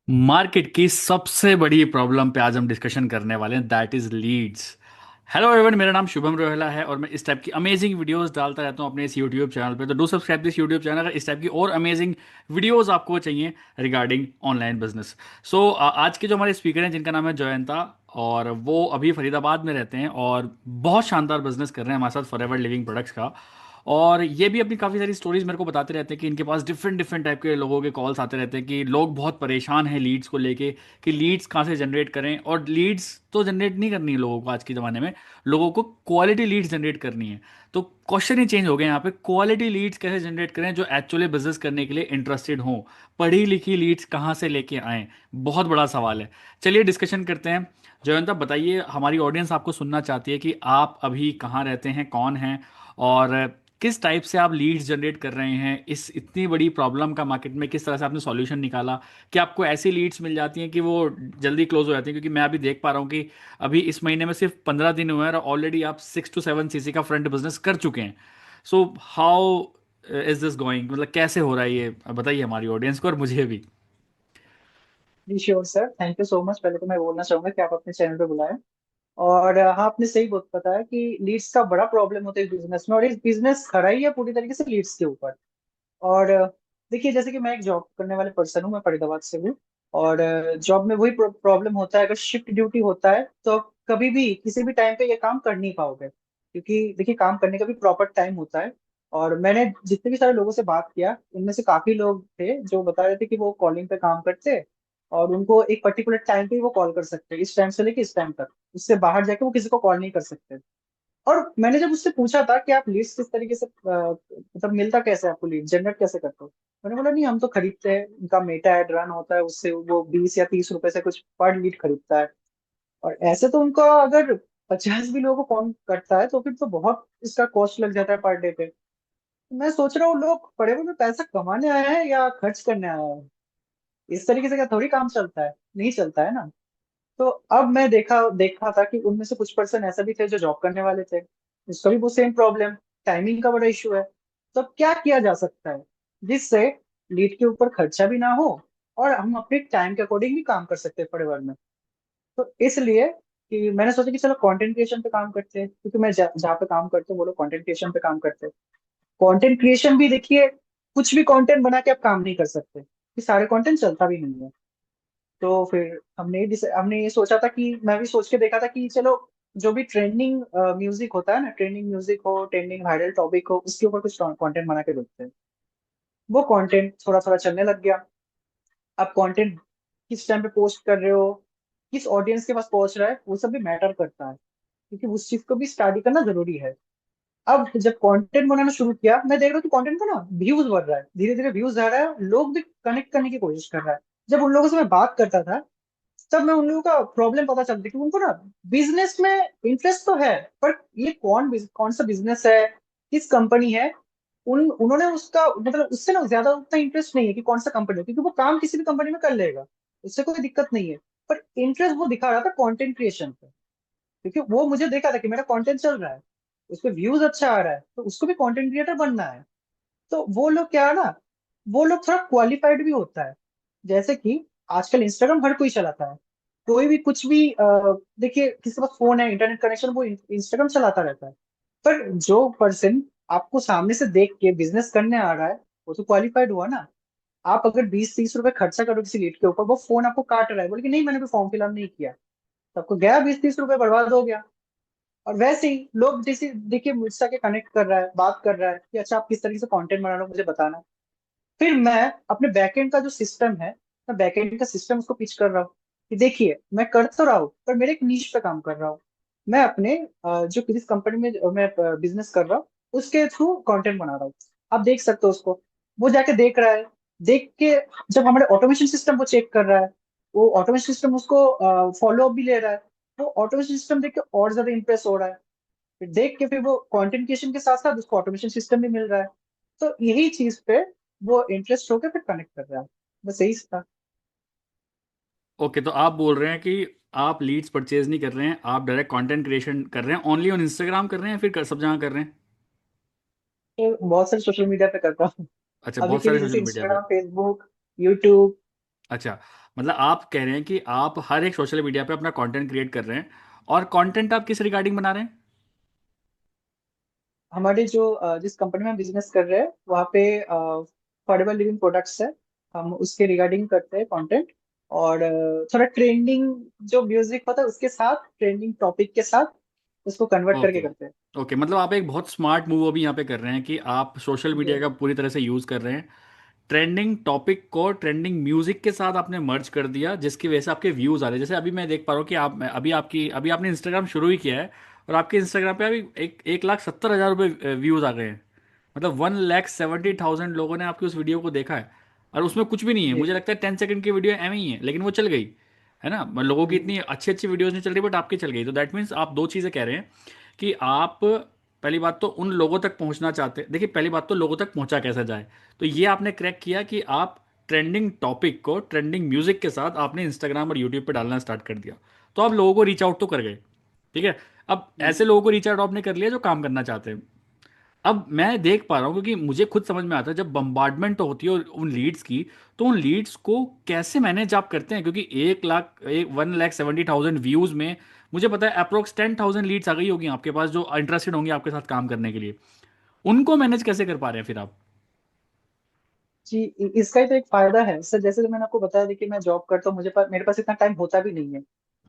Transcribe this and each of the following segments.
Market की सबसे बड़ी प्रॉब्लम पे आज हम डिस्कशन करने वाले हैं, that is Leeds. Hello everyone, मेरा नाम शुभम रोहेला है और मैं इस टाइप की अमेजिंग वीडियोस डालता रहता हूँ अपने इस यूट्यूब चैनल पे। तो do subscribe this YouTube channel अगर इस टाइप की और अमेजिंग वीडियोस आपको चाहिए रिगार्डिंग ऑनलाइन बिजनेस। सो आज के जो हमारे स्पीकर हैं जिनका नाम है जयंता, और वो अभी फरीदाबाद में रहते हैं और बहुत शानदार बिजनेस कर रहे हैं हमारे साथ फॉरएवर लिविंग प्रोडक्ट्स का। और ये भी अपनी काफ़ी सारी स्टोरीज मेरे को बताते रहते हैं कि इनके पास डिफरेंट डिफरेंट टाइप के लोगों के कॉल्स आते रहते हैं कि लोग बहुत परेशान हैं लीड्स को लेके, कि लीड्स कहाँ से जनरेट करें। और लीड्स तो जनरेट नहीं करनी है लोगों को आज के ज़माने में, लोगों को क्वालिटी लीड्स जनरेट करनी है। तो क्वेश्चन ही चेंज हो गया यहाँ पे, क्वालिटी लीड्स कैसे जनरेट करें जो एक्चुअली बिजनेस करने के लिए इंटरेस्टेड हों। पढ़ी लिखी लीड्स कहाँ से लेके आएँ, बहुत बड़ा सवाल है। चलिए डिस्कशन करते हैं। जयंत, आप बताइए, हमारी ऑडियंस आपको सुनना चाहती है कि आप अभी कहाँ रहते हैं, कौन हैं, और किस टाइप से आप लीड्स जनरेट कर रहे हैं। इस इतनी बड़ी प्रॉब्लम का मार्केट में किस तरह से आपने सॉल्यूशन निकाला कि आपको ऐसी लीड्स मिल जाती हैं कि वो जल्दी क्लोज हो जाती हैं। क्योंकि मैं अभी देख पा रहा हूँ कि अभी इस महीने में सिर्फ 15 दिन हुए हैं और ऑलरेडी आप 6 to 7 सीसी का फ्रंट बिजनेस कर चुके हैं। So how is this going, मतलब कैसे हो रहा है ये, बताइए हमारी ऑडियंस को और मुझे भी। जी sure sir, thank you so much. पहले तो मैं बोलना चाहूंगा कि आप अपने चैनल पे बुलाएं। और हाँ, आपने सही बताया कि लीड्स का बड़ा प्रॉब्लम होता है इस बिजनेस में, और इस बिजनेस खड़ा ही है पूरी तरीके से लीड्स के ऊपर। और देखिए, जैसे कि मैं एक जॉब करने वाले पर्सन हूँ, मैं फरीदाबाद से हूँ। और जॉब में वही प्रॉब्लम होता है, अगर शिफ्ट ड्यूटी होता है तो कभी भी किसी भी टाइम पे ये काम कर नहीं पाओगे, क्योंकि देखिए काम करने का भी प्रॉपर टाइम होता है। और मैंने जितने भी सारे लोगों से बात किया, उनमें से काफी लोग थे जो बता रहे थे कि वो कॉलिंग पे काम करते हैं और उनको एक पर्टिकुलर टाइम पे ही वो कॉल कर सकते हैं, इस टाइम से लेके इस टाइम तक। उससे बाहर जाके वो किसी को कॉल नहीं कर सकते। और मैंने जब उससे पूछा था कि आप लीड्स किस तरीके से मतलब मिलता कैसे है आपको, लीड जनरेट कैसे करते हो, मैंने बोला नहीं, हम तो खरीदते हैं, उनका मेटा ऐड रन होता है, उससे वो 20 या 30 रुपए से कुछ पर लीड खरीदता है। और ऐसे तो उनको अगर 50 भी लोगों को फोन करता है तो फिर तो बहुत इसका कॉस्ट लग जाता है पर डे पे। मैं सोच रहा हूँ लोग पड़े हुए में पैसा कमाने आए हैं या खर्च करने आए हैं। इस तरीके से क्या थोड़ी काम चलता है, नहीं चलता है ना। तो अब मैं देखा देखा था कि उनमें से कुछ पर्सन ऐसा भी थे जो जॉब करने वाले थे, उसका भी वो सेम प्रॉब्लम, टाइमिंग का बड़ा इशू है। तो अब क्या किया जा सकता है जिससे लीड के ऊपर खर्चा भी ना हो और हम अपने टाइम के अकॉर्डिंग भी काम कर सकते हैं परिवार में। तो इसलिए कि मैंने सोचा कि चलो कंटेंट क्रिएशन पे काम करते हैं, क्योंकि मैं जहाँ पे काम करता हूँ वो लोग कंटेंट क्रिएशन पे काम करते हैं। कंटेंट क्रिएशन भी देखिए, कुछ भी कंटेंट बना के आप काम नहीं कर सकते, कि सारे कंटेंट चलता भी नहीं है। तो फिर हमने ये सोचा था कि मैं भी सोच के देखा था कि चलो जो भी ट्रेंडिंग म्यूजिक होता है ना, ट्रेंडिंग म्यूजिक हो, ट्रेंडिंग वायरल टॉपिक हो, उसके ऊपर कुछ कंटेंट बना के देखते हैं। वो कंटेंट थोड़ा थोड़ा चलने लग गया। अब कंटेंट किस टाइम पे पोस्ट कर रहे हो, किस ऑडियंस के पास पहुंच रहा है, वो सब भी मैटर करता है, क्योंकि उस चीज को भी स्टडी करना जरूरी है। अब जब कंटेंट बनाना शुरू किया, मैं देख रहा हूँ कि कंटेंट का ना व्यूज बढ़ रहा है, धीरे धीरे व्यूज आ रहा है, लोग भी कनेक्ट करने की कोशिश कर रहा है। जब उन लोगों से मैं बात करता था, तब मैं उन लोगों का प्रॉब्लम पता चलती कि उनको ना बिजनेस में इंटरेस्ट तो है, पर ये कौन सा बिजनेस है, किस कंपनी है, उन्होंने उसका मतलब उससे ना ज्यादा उतना इंटरेस्ट नहीं है कि कौन सा कंपनी है, क्योंकि वो काम किसी भी कंपनी में कर लेगा, उससे कोई दिक्कत नहीं है। पर इंटरेस्ट वो दिखा रहा था कंटेंट क्रिएशन पे, क्योंकि वो मुझे देखा था कि मेरा कंटेंट चल रहा है, उस पर व्यूज अच्छा आ रहा है, तो उसको भी कंटेंट क्रिएटर बनना है। तो वो लोग क्या है ना, वो लोग थोड़ा क्वालिफाइड भी होता है। जैसे कि आजकल इंस्टाग्राम हर कोई चलाता है, कोई भी कुछ भी देखिए किसी के पास फोन है, इंटरनेट कनेक्शन, वो इंस्टाग्राम चलाता रहता है। पर जो पर्सन आपको सामने से देख के बिजनेस करने आ रहा है, वो तो क्वालिफाइड हुआ ना। आप अगर 20-30 रुपए खर्चा करो किसी लीड के ऊपर, वो फोन आपको काट रहा है, बोले कि नहीं मैंने भी फॉर्म फिलअप नहीं किया, तो आपको गया 20-30 रुपए बर्बाद हो गया। और वैसे ही लोग जैसे देखिए मुझसे आके कनेक्ट कर रहा है, बात कर रहा है कि अच्छा आप किस तरीके से कंटेंट बना रहे हो, मुझे बताना। फिर मैं अपने बैकएंड का जो सिस्टम है, मैं बैकएंड का सिस्टम उसको पिच कर रहा हूँ कि देखिए मैं कर तो रहा हूँ, पर मेरे एक नीश पे काम कर रहा हूँ। मैं अपने जो किस कंपनी में मैं बिजनेस कर रहा हूँ, उसके थ्रू कंटेंट बना रहा हूँ। आप देख सकते हो उसको, वो जाके देख रहा है। देख के जब हमारे ऑटोमेशन सिस्टम वो चेक कर रहा है, वो ऑटोमेशन सिस्टम उसको फॉलो अप भी ले रहा है। वो ऑटोमेशन सिस्टम देख के और ज्यादा इंप्रेस हो रहा है। फिर देख के फिर वो कंटेंट क्रिएशन के साथ साथ उसको ऑटोमेशन सिस्टम भी मिल रहा है। तो यही चीज पे वो इंटरेस्ट होकर फिर कनेक्ट कर रहा है। बस यही था। ओके, तो आप बोल रहे हैं कि आप लीड्स परचेज नहीं कर रहे हैं, आप डायरेक्ट कंटेंट क्रिएशन कर रहे हैं, ओनली ऑन इंस्टाग्राम कर रहे हैं, फिर सब जगह कर रहे हैं? तो बहुत सारे सोशल मीडिया पे करता हूँ। अच्छा, अभी बहुत के लिए सारे जैसे सोशल मीडिया पे। इंस्टाग्राम, फेसबुक, यूट्यूब, अच्छा, मतलब आप कह रहे हैं कि आप हर एक सोशल मीडिया पे अपना कंटेंट क्रिएट कर रहे हैं, और कंटेंट आप किस रिगार्डिंग बना रहे हैं? हमारी जो जिस कंपनी में बिजनेस कर रहे हैं वहाँ पे अफोर्डेबल लिविंग प्रोडक्ट्स है, हम उसके रिगार्डिंग करते हैं कंटेंट। और थोड़ा ट्रेंडिंग जो म्यूजिक होता है उसके साथ, ट्रेंडिंग टॉपिक के साथ उसको कन्वर्ट करके ओके। करते हैं। ओके, मतलब आप एक बहुत स्मार्ट मूव अभी यहाँ पे कर रहे हैं कि आप सोशल जी मीडिया का पूरी तरह से यूज़ कर रहे हैं, ट्रेंडिंग टॉपिक को ट्रेंडिंग म्यूजिक के साथ आपने मर्ज कर दिया, जिसकी वजह से आपके व्यूज आ रहे हैं। जैसे अभी मैं देख पा रहा हूँ कि आप अभी आपने इंस्टाग्राम शुरू ही किया है, और आपके इंस्टाग्राम पे अभी 1,70,000 रुपये व्यूज आ गए हैं। मतलब 1,70,000 लोगों ने आपकी उस वीडियो को देखा है, और उसमें कुछ भी नहीं है। जी मुझे सर। लगता है 10 सेकंड की वीडियो एम ही है, लेकिन वो चल गई, है ना? लोगों की हम्म, इतनी अच्छी अच्छी वीडियोज नहीं चल रही, बट आपकी चल गई। तो दैट मीन्स आप दो चीज़ें कह रहे हैं कि आप पहली बात तो उन लोगों तक पहुंचना चाहते हैं। देखिए, पहली बात तो लोगों तक पहुंचा कैसे जाए, तो ये आपने क्रैक किया कि आप ट्रेंडिंग टॉपिक को ट्रेंडिंग म्यूजिक के साथ आपने इंस्टाग्राम और यूट्यूब पे डालना स्टार्ट कर दिया। तो आप लोगों को रीच आउट तो कर गए, ठीक है। अब हम्म, ऐसे लोगों को रीच आउट आपने कर लिया जो काम करना चाहते हैं। अब मैं देख पा रहा हूँ, क्योंकि मुझे खुद समझ में आता है जब बम्बार्डमेंट होती है उन लीड्स की, तो उन लीड्स को कैसे मैनेज आप करते हैं, क्योंकि 1,70,000 व्यूज में मुझे पता है अप्रोक्स 10,000 लीड्स आ गई होगी आपके पास, जो इंटरेस्टेड होंगे आपके साथ काम करने के लिए। उनको मैनेज कैसे कर पा रहे हैं फिर आप? जी इसका ही तो एक फायदा है सर। जैसे कि मैंने आपको बताया, देखिए मैं जॉब करता हूँ, मेरे पास इतना टाइम होता भी नहीं है।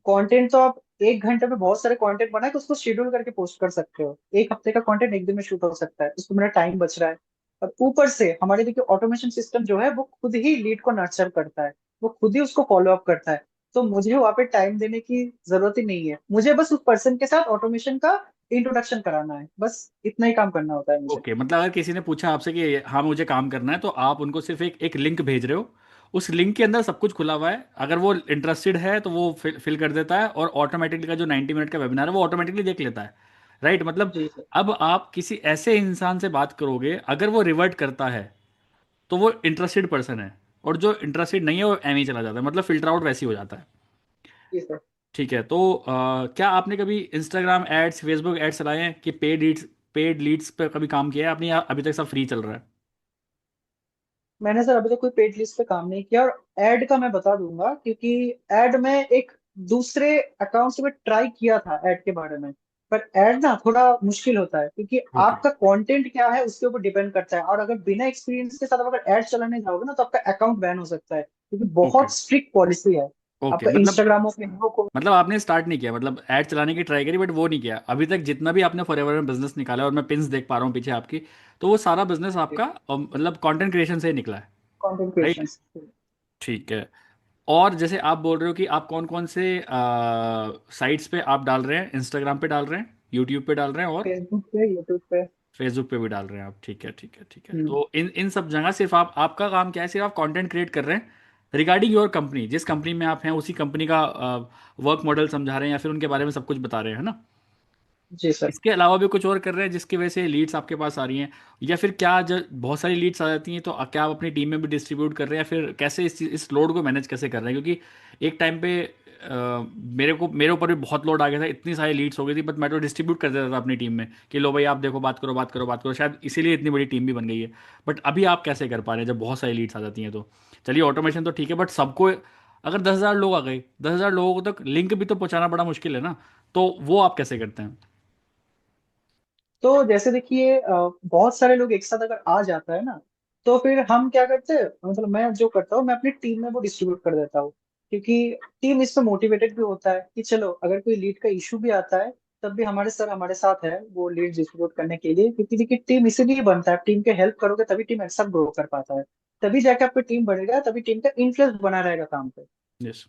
कंटेंट तो आप 1 घंटे में बहुत सारे कंटेंट बना के उसको शेड्यूल करके पोस्ट कर सकते हो। एक हफ्ते का कंटेंट एक दिन में शूट हो सकता है, उसको मेरा टाइम बच रहा है। और ऊपर से हमारे देखिए ऑटोमेशन सिस्टम जो है वो खुद ही लीड को नर्चर करता है, वो खुद ही उसको फॉलो अप करता है। तो मुझे वहां पे टाइम देने की जरूरत ही नहीं है, मुझे बस उस पर्सन के साथ ऑटोमेशन का इंट्रोडक्शन कराना है, बस इतना ही काम करना होता है मुझे। ओके, मतलब अगर किसी ने पूछा आपसे कि हाँ मुझे काम करना है, तो आप उनको सिर्फ एक एक लिंक भेज रहे हो। उस लिंक के अंदर सब कुछ खुला हुआ है, अगर वो इंटरेस्टेड है तो वो फिल कर देता है, और ऑटोमेटिकली का जो 90 मिनट का वेबिनार है वो ऑटोमेटिकली देख लेता है। राइट, मतलब जी सर। अब आप किसी ऐसे इंसान से बात करोगे, अगर वो रिवर्ट करता है तो वो इंटरेस्टेड पर्सन है, और जो इंटरेस्टेड नहीं है वो एम ही चला जाता है, मतलब फिल्टर आउट वैसे ही हो जाता है। जी सर। ठीक है, तो क्या आपने कभी इंस्टाग्राम एड्स, फेसबुक एड्स चलाए हैं कि पेड लीड्स पे कभी काम किया है आपने, या अभी तक सब फ्री चल रहा है? मैंने सर अभी तक कोई पेड लिस्ट पे काम नहीं किया। और एड का मैं बता दूंगा, क्योंकि एड में एक दूसरे अकाउंट से मैं ट्राई किया था ऐड के बारे में। पर ऐड ना थोड़ा मुश्किल होता है, क्योंकि ओके। आपका कंटेंट क्या है उसके ऊपर डिपेंड करता है। और अगर बिना एक्सपीरियंस के साथ आप अगर ऐड चलाने जाओगे ना तो आपका अकाउंट बैन हो सकता है, क्योंकि ओके। बहुत स्ट्रिक्ट पॉलिसी है। ओके, आपका इंस्टाग्राम हो, फेसबुक हो। मतलब आपने स्टार्ट नहीं किया, मतलब ऐड चलाने की ट्राई करी बट वो नहीं किया अभी तक, जितना भी आपने फॉरएवर में बिजनेस निकाला है, और मैं पिंस देख पा रहा हूँ पीछे आपकी, तो वो सारा बिजनेस आपका मतलब कंटेंट क्रिएशन से ही निकला है। Content right. क्रिएशन। ठीक है। और जैसे आप बोल रहे हो कि आप कौन कौन से साइट्स पे आप डाल रहे हैं, इंस्टाग्राम पे डाल रहे हैं, यूट्यूब पे डाल रहे हैं, और फेसबुक पे, यूट्यूब पे। फेसबुक पे भी डाल रहे हैं आप? ठीक है, ठीक है, ठीक है। हम्म, तो इन इन सब जगह सिर्फ आपका काम क्या है? सिर्फ आप कंटेंट क्रिएट कर रहे हैं रिगार्डिंग योर कंपनी, जिस कंपनी में आप हैं उसी कंपनी का वर्क मॉडल समझा रहे हैं, या फिर उनके बारे में सब कुछ बता रहे हैं, है ना? जी सर। इसके अलावा भी कुछ और कर रहे हैं जिसकी वजह से लीड्स आपके पास आ रही हैं, या फिर क्या जब बहुत सारी लीड्स आ जाती हैं तो क्या आप अपनी टीम में भी डिस्ट्रीब्यूट कर रहे हैं, या फिर कैसे इस लोड को मैनेज कैसे कर रहे हैं? क्योंकि एक टाइम पे मेरे ऊपर भी बहुत लोड आ गया था, इतनी सारी लीड्स हो गई थी, बट मैं तो डिस्ट्रीब्यूट कर देता था अपनी टीम में कि लो भाई आप देखो, बात करो, बात करो, बात करो, शायद इसीलिए इतनी बड़ी टीम भी बन गई है। बट अभी आप कैसे कर पा रहे हैं जब बहुत सारी लीड्स आ जाती हैं? तो चलिए, ऑटोमेशन तो ठीक है, बट सबको अगर 10,000 लोग आ गए, 10,000 लोगों तक लिंक भी तो पहुंचाना बड़ा मुश्किल है ना, तो वो आप कैसे करते हैं? तो जैसे देखिए बहुत सारे लोग एक साथ अगर आ जाता है ना, तो फिर हम क्या करते हैं, मतलब मैं जो करता हूँ मैं अपनी टीम में वो डिस्ट्रीब्यूट कर देता हूँ। क्योंकि टीम इससे मोटिवेटेड भी होता है कि चलो अगर कोई लीड का इशू भी आता है तब भी हमारे सर हमारे साथ है वो लीड डिस्ट्रीब्यूट करने के लिए। क्योंकि देखिए टीम इसीलिए बनता है, टीम के हेल्प करोगे तभी टीम एक साथ ग्रो कर पाता है। तभी जाके आपकी टीम बढ़ेगा, तभी टीम का इंटरेस्ट बना रहेगा काम पे। यस,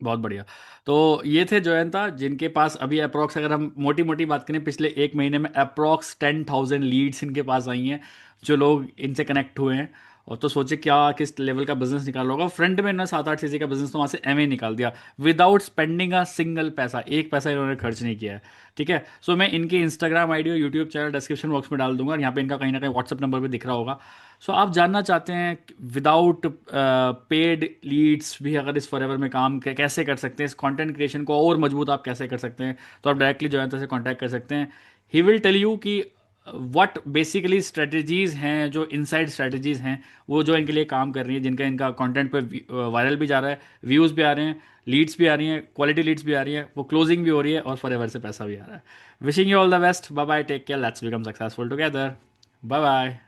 बहुत बढ़िया। तो ये थे जयंता, जिनके पास अभी अप्रोक्स, अगर हम मोटी मोटी बात करें, पिछले एक महीने में अप्रोक्स 10,000 लीड्स इनके पास आई हैं, जो लोग इनसे कनेक्ट हुए हैं। और तो सोचे क्या किस लेवल का बिजनेस निकाला होगा। फ्रंट में इन्होंने 7-8 सीसी का बिजनेस तो वहाँ से एमए निकाल दिया, विदाउट स्पेंडिंग अ सिंगल पैसा, एक पैसा इन्होंने खर्च नहीं किया है। ठीक है, सो मैं इनके इंस्टाग्राम आईडी और यूट्यूब चैनल डिस्क्रिप्शन बॉक्स में डाल दूंगा, और यहाँ पे इनका कहीं ना कहीं व्हाट्सअप नंबर भी दिख रहा होगा। सो आप जानना चाहते हैं विदाउट पेड लीड्स भी अगर इस फॉरएवर में काम कैसे कर सकते हैं, इस कंटेंट क्रिएशन को और मजबूत आप कैसे कर सकते हैं, तो आप डायरेक्टली जयंत से कांटेक्ट कर सकते हैं। ही विल टेल यू कि व्हाट बेसिकली स्ट्रेटजीज हैं, जो इनसाइड स्ट्रेटजीज हैं, वो जो इनके लिए काम कर रही है, जिनका इनका कंटेंट पे वायरल भी जा रहा है, व्यूज़ भी आ रहे हैं, लीड्स भी आ रही हैं, क्वालिटी लीड्स भी आ रही है, वो क्लोजिंग भी हो रही है और फॉर एवर से पैसा भी आ रहा है। Wishing you all the best, bye bye, take care, let's become successful together, bye bye.